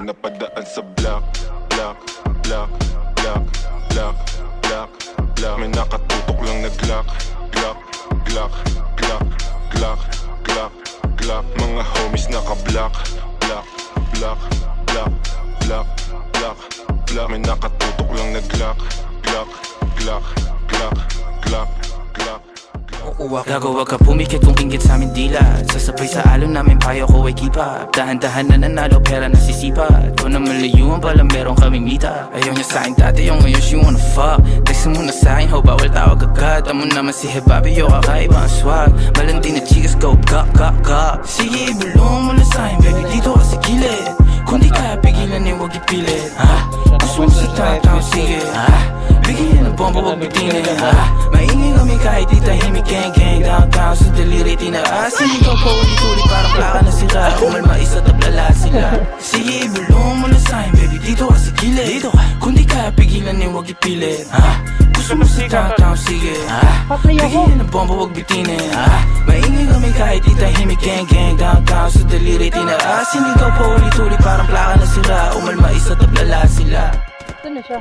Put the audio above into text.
napadaan sa block. Block, block, block, block, block, block. May nakatutok lang na Glock. Glock, Glock, Glock, Glock, Glock, Glock. Mga homies naka-block. Block, block, block, block, block, block. May nakatutok lang na Glock. Glock, Glock, Glock, Glock, Glock. Gago wag ka pumikit kung inggit sa amin dila. Sasabay sa alon namin payo ko ay keep up. Dahan-dahan na nanalo pera nasisipat. Kung na malayuan pala meron kaming mita. Ayaw niya sa'kin dati yung ngayon she wanna fuck. Text mo na sa'kin ho bawal tawag agad. Amo naman si Hebabi yo kakaiba ang swag. Malandi na chicas go gak gak gak. Sige ibulong mo na sa'kin baby dito ka sa gilid. Kung di kaya pigilan eh wag ipilit. Gusto mo sa tao sige. Bigyan ng bomba wag bitinin. Maingay kami kahit di tahimik. Gang gang downtown sa daliri tinaasin. Ikaw pa ulit-ulit parang plaka na sira. Umalma isa tablala sila. Sige ibulong mo na sa'kin baby dito ka sa gilid. Kung di kaya pigilan eh wag ipilit. Gusto mo sa downtown sige. Bigyan ng bomba wag bitinin. Maingay kami kahit di tahimik. Gang gang downtown sa daliri tinaasin. Ikaw pa ulit-ulit parang plaka na sira. Umalma isa tablala sila. Ito na siya.